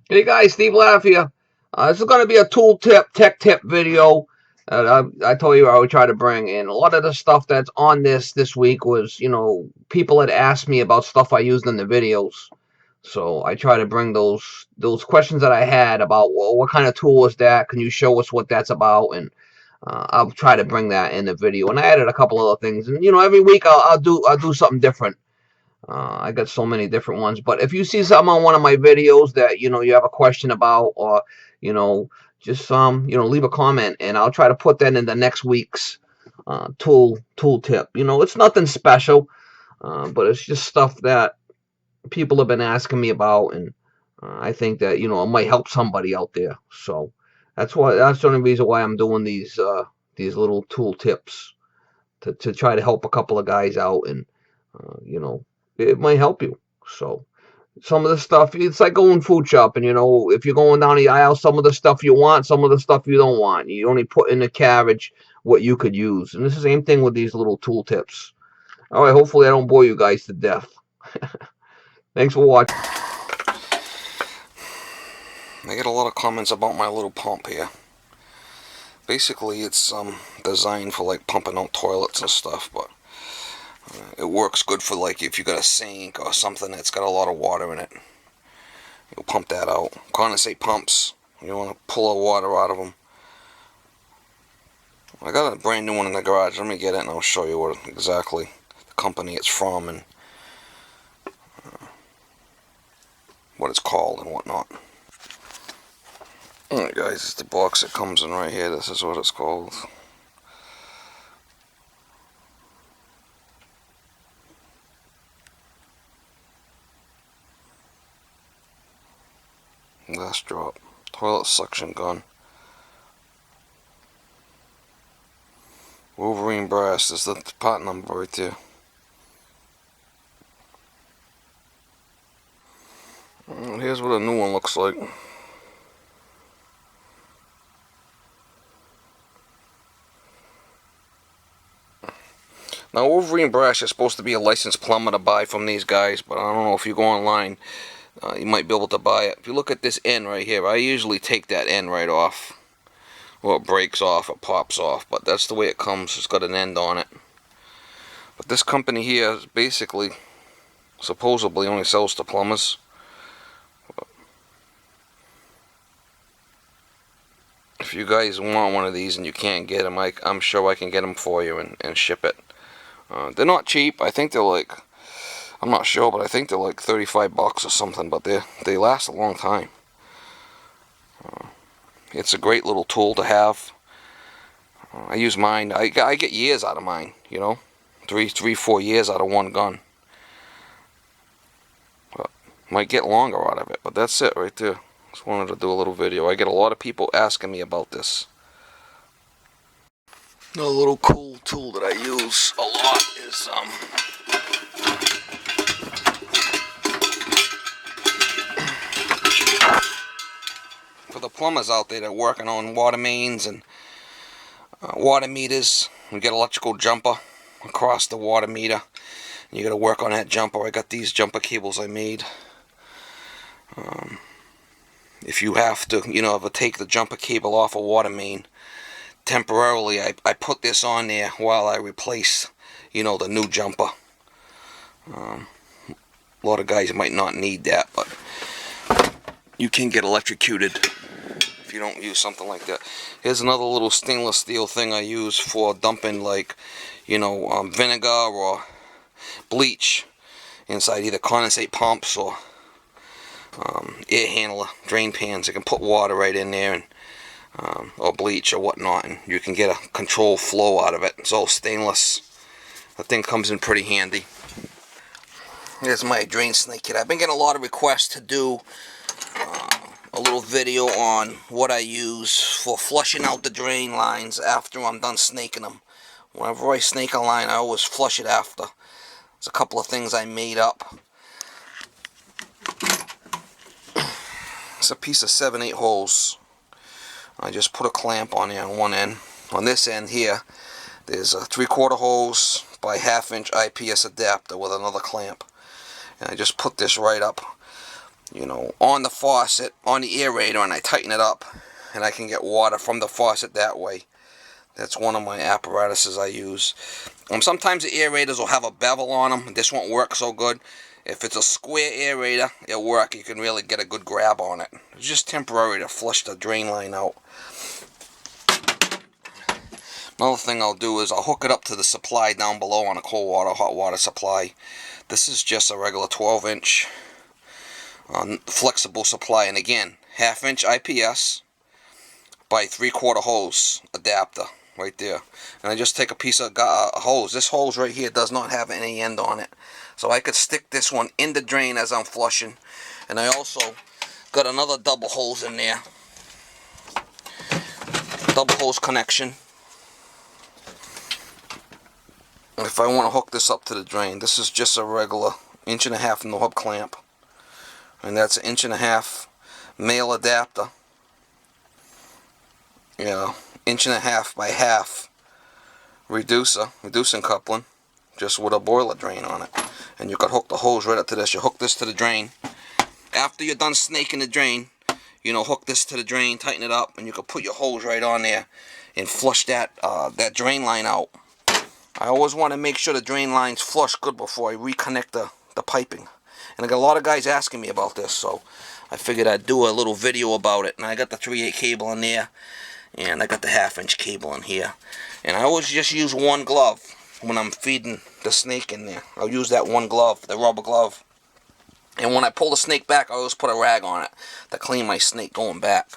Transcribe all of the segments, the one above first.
Hey guys, Steve Laff here. This is going to be a tech tip video. I told you I would try to bring in a lot of the stuff that's on this week was, people had asked me about stuff I used in the videos. So I try to bring those questions that I had about, well, what kind of tool is that? Can you show us what that's about? And I'll try to bring that in the video. And I added a couple other things. And every week I'll do something different. I got so many different ones. But if you see something on one of my videos that you have a question about, or you know, just leave a comment, and I'll try to put that in the next week's tool tip. It's nothing special, but it's just stuff that people have been asking me about, and I think that it might help somebody out there. So that's the only reason why I'm doing these little tool tips to try to help a couple of guys out, and it might help you. So some of the stuff, it's like going food shopping. If you're going down the aisle, some of the stuff you want, some of the stuff you don't want. You only put in the carriage what you could use, and it's the same thing with these little tool tips. All right, hopefully I don't bore you guys to death. Thanks for watching. I get a lot of comments about my little pump here. Basically, it's designed for like pumping out toilets and stuff, but it works good for like if you got a sink or something that's got a lot of water in it. You'll pump that out. Condensate pumps, you want to pull the water out of them. I got a brand new one in the garage. Let me get it and I'll show you what exactly the company it's from and what it's called and whatnot. Alright guys, it's the box it comes in right here. This is what it's called. Last drop. Toilet suction gun. Wolverine brass is the part number right there. Here's what a new one looks like. Now, Wolverine brass is supposed to be a licensed plumber to buy from these guys, but I don't know if you go online, you might be able to buy it. If you look at this end right here, I usually take that end right off. Well, it breaks off, it pops off, but that's the way it comes. It's got an end on it. But this company here is basically, supposedly, only sells to plumbers. If you guys want one of these and you can't get them, I'm sure I can get them for you and ship it. They're not cheap. I think they're like, I'm not sure, but I think they're like 35 bucks or something, but they last a long time. It's a great little tool to have. I use mine. I get years out of mine, 4 years out of one gun. But might get longer out of it, but that's it right there. Just wanted to do a little video. I get a lot of people asking me about this. Another little cool tool that I use a lot is for the plumbers out there that are working on water mains and water meters. We get electrical jumper across the water meter. And you got to work on that jumper. I got these jumper cables I made. If you have to, ever take the jumper cable off a water main temporarily, I put this on there while I replace, the new jumper. A lot of guys might not need that, but you can get electrocuted if you don't use something like that. Here's another little stainless steel thing I use for dumping like, vinegar or bleach inside either condensate pumps or air handler drain pans. You can put water right in there and or bleach or whatnot, and you can get a controlled flow out of it. It's all stainless. That thing comes in pretty handy. Here's my drain snake kit. I've been getting a lot of requests to do a little video on what I use for flushing out the drain lines after I'm done snaking them. Whenever I snake a line, I always flush it after. There's a couple of things I made up. It's a piece of 7/8 hose. I just put a clamp on there on one end. On this end here, there's a 3/4 hose by 1/2 inch IPS adapter with another clamp. And I just put this right up you know, on the faucet, on the aerator, and I tighten it up, and I can get water from the faucet that way. That's one of my apparatuses I use. Sometimes the aerators will have a bevel on them. This won't work so good. If it's a square aerator, it'll work. You can really get a good grab on it. It's just temporary to flush the drain line out. Another thing I'll do is I'll hook it up to the supply down below on a cold water, hot water supply. This is just a regular 12-inch flexible supply. And again, 1/2-inch IPS by 3/4 hose adapter right there. And I just take a piece of hose. This hose right here does not have any end on it. So I could stick this one in the drain as I'm flushing. And I also got another double hose in there. Double hose connection. If I want to hook this up to the drain, this is just a regular 1.5" no hub clamp. And that's an 1.5" male adapter. Yeah, 1.5" by 1/2 reducing coupling, just with a boiler drain on it. And you could hook the hose right up to this. You hook this to the drain. After you're done snaking the drain, you know, hook this to the drain, tighten it up, and you can put your hose right on there and flush that drain line out. I always want to make sure the drain line's flush good before I reconnect the piping. And I got a lot of guys asking me about this, so I figured I'd do a little video about it. And I got the 3/8 cable in there, and I got the 1/2-inch cable in here. And I always just use one glove when I'm feeding the snake in there. I'll use that one glove, the rubber glove. And when I pull the snake back, I always put a rag on it to clean my snake going back.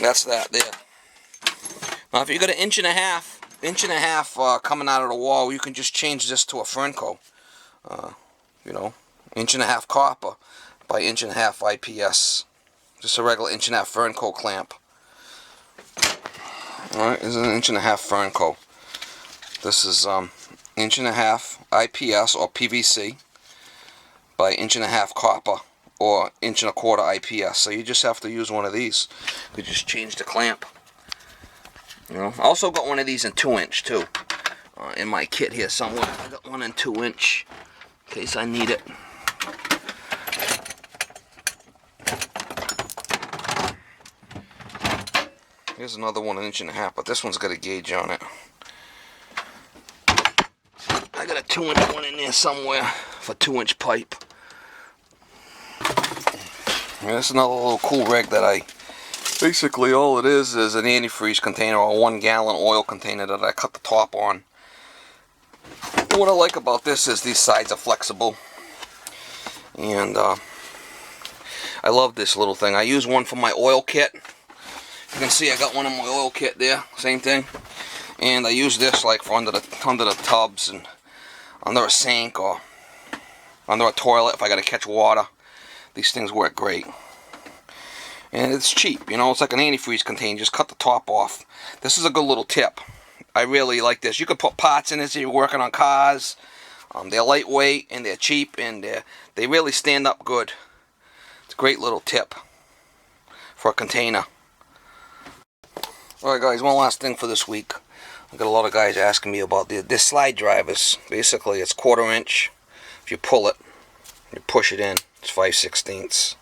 That's that there. Now if you got an 1.5" coming out of the wall, you can just change this to a Fernco. You know, 1.5" copper by 1.5" IPS. Just a regular 1.5" Fernco clamp. Alright, this is an 1.5" Fernco. This is 1.5" IPS or PVC by 1.5" copper or 1.25" IPS. So you just have to use one of these. You just change the clamp. You know, I also got one of these in 2-inch too. In my kit here somewhere. I got one in 2-inch in case I need it. Here's another one, 1.5", but this one's got a gauge on it. I got a 2-inch one in there somewhere for 2-inch pipe. Yeah, this is another little cool rig that basically all it is an antifreeze container or a 1-gallon oil container that I cut the top on. And what I like about this is these sides are flexible. And I love this little thing. I use one for my oil kit. You can see I got one in my oil kit there, same thing. And I use this like for under the tubs and under a sink or under a toilet if I gotta catch water. These things work great. And it's cheap, you know, it's like an antifreeze container, just cut the top off. This is a good little tip. I really like this. You can put pots in this if you're working on cars. They're lightweight and they're cheap and they really stand up good. It's a great little tip for a container. Alright guys, one last thing for this week. I got a lot of guys asking me about this slide drivers. Basically it's 1/4 inch. If you pull it, you push it in, it's 5/16.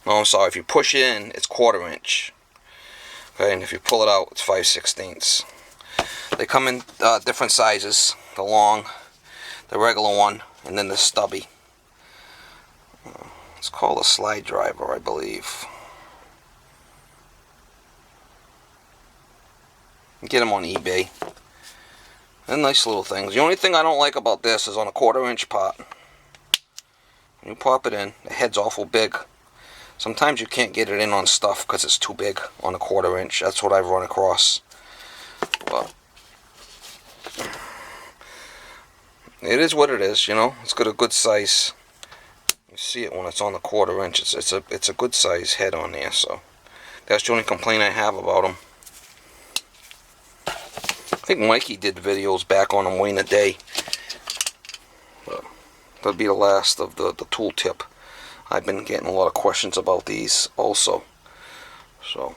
No, I'm sorry, if you push it in, it's 1/4 inch. Okay, and if you pull it out, it's 5/16. They come in different sizes. The long, the regular one, and then the stubby. It's called a slide driver, I believe. Get them on eBay. They're nice little things. The only thing I don't like about this is on a 1/4 inch pot. You pop it in, the head's awful big. Sometimes you can't get it in on stuff because it's too big on a 1/4 inch. That's what I've run across. But it is what it is, you know. It's got a good size. You see it when it's on the 1/4 inch. It's a good size head on there. So that's the only complaint I have about them. I think Mikey did videos back on them way in the day. But that'll be the last of the tool tip. I've been getting a lot of questions about these also. So